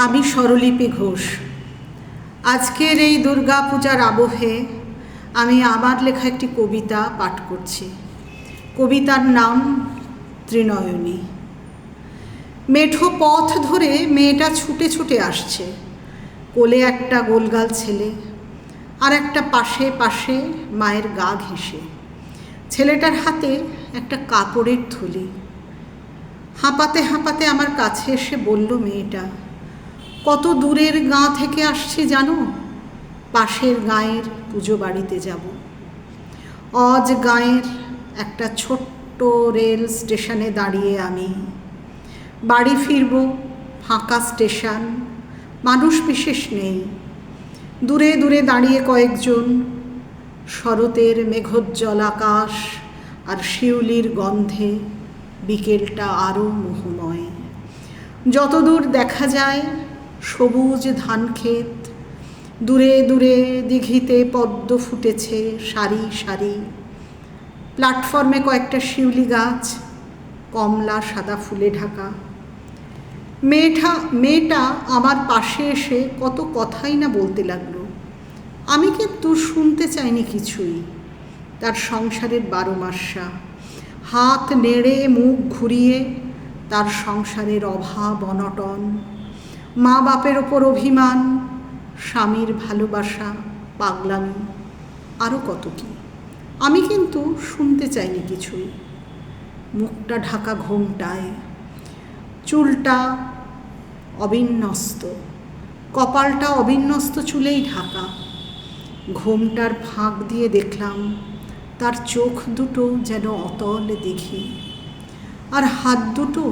আমি স্বরলিপি ঘোষ। আজকের এই দুর্গা পূজার আবহে আমি আমার লেখা একটি কবিতা পাঠ করছি। কবিতার নাম ত্রিনয়নী। মেঠো পথ ধরে মেয়েটা ছুটে ছুটে আসছে, কোলে একটা গোলগাল ছেলে, আর একটা পাশে পাশে মায়ের গা ঘেঁষে। ছেলেটার হাতে একটা কাপড়ের থলি। হাঁপাতে হাঁপাতে আমার কাছে এসে বলল মেয়েটা, কত দূরের গাঁ থেকে আসছি জানো? পাশের গাঁয়ের পুজো বাড়িতে যাব। অজ গাঁয়ের একটা ছোট্ট রেল স্টেশনে দাঁড়িয়ে আমি। বাড়ি ফিরব, ফাঁকা স্টেশন, মানুষ বিশেষ নেই। দূরে দূরে দাঁড়িয়ে কয়েকজন, শরতের মেঘোজ্জ্বল আকাশ আর শিউলির গন্ধে বিকেলটা আরও মোহময়। যতদূর দেখা যায় সবুজ ধানক্ষেত, দূরে দূরে দিঘিতে পদ্ম ফুটেছে সারি সারি। প্ল্যাটফর্মে কয়েকটা শিউলি গাছ, কমলা সাদা ফুলে ঢাকা। মেয়েটা আমার পাশে এসে কত কথাই না বলতে লাগলো। আমি কিন্তু শুনতে চাইনি কিছুই। তার সংসারের 12 মাসা, হাত নেড়ে মুখ ঘুরিয়ে তার সংসারের অভাব অনটন, মা বাপের ওপর অভিমান, স্বামীর ভালোবাসা, পাগলামি, আরও কত কি। আমি কিন্তু শুনতে চাইনি কিছুই। মুখটা ঢাকা ঘোমটায়, চুলটা অবিন্যস্ত, কপালটা অবিন্যস্ত চুলেই ঢাকা। ঘোমটার ফাঁক দিয়ে দেখলাম তার চোখ দুটো যেন অতল দিঘি, আর হাত দুটো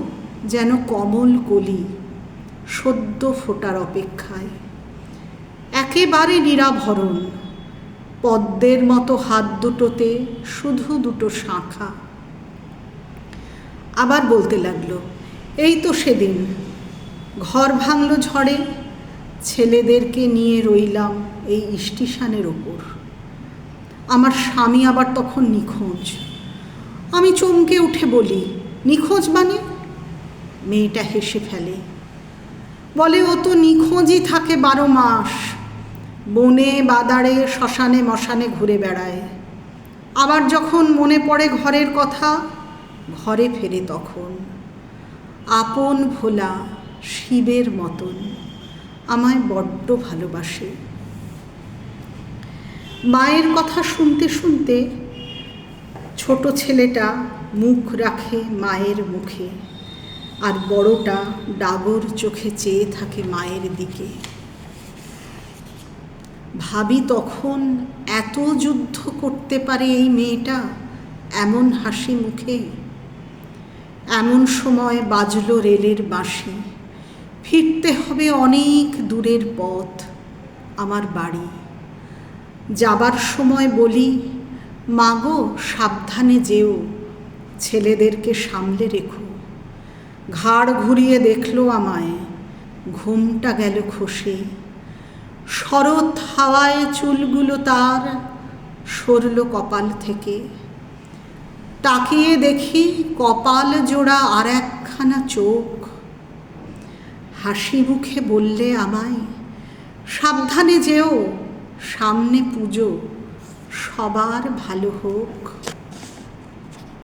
যেন কমল কলি, সদ্য ফোটার অপেক্ষায়। একেবারে নিরাভরণ, পদ্মের মতো হাত দুটোতে শুধু দুটো শাঁখা। আবার বলতে লাগলো, এই তো সেদিন ঘর ভাঙলো ঝড়ে, ছেলেদেরকে নিয়ে রইলাম এই স্টেশনের ওপর। আমার স্বামী আবার তখন নিখোঁজ। আমি চমকে উঠে বলি, নিখোঁজ মানে? মেয়েটা হেসে ফেলে, বলে ও তো নিখোঁজই থাকে 12 মাস। বনে বাদারে শ্মশানে মশানে ঘুরে বেড়ায়। আবার যখন মনে পড়ে ঘরের কথা, ঘরে ফেরে তখন। আপন ভোলা শিবের মতন আমায় বড্ড ভালোবাসে। মায়ের কথা শুনতে শুনতে ছোট ছেলেটা মুখ রাখে মায়ের মুখে, আর বড়টা ডাগর চোখে চেয়ে থাকে মায়ের দিকে। ভাবি তখন এত যুদ্ধ করতে পারে এই মেয়েটা এমন হাসি মুখে। এমন সময় বাজলো রেলের বাঁশি। ফিরতে হবে অনেক দূরের পথ আমার বাড়ি। যাবার সময় বলি, মাগো সাবধানে যেও, ছেলেদেরকে সামলে রেখো। ঘাড় ঘুরিয়ে দেখলো আমায়, ঘুমটা গেল খসে। শরৎ হাওয়ায় চুলগুলো তার সরল কপাল থেকে। তাকিয়ে দেখি কপাল জোড়া আর একখানা চোখ। হাসি মুখে বললে আমায়, সাবধানে যেও, সামনে পুজো, সবার ভালো হোক।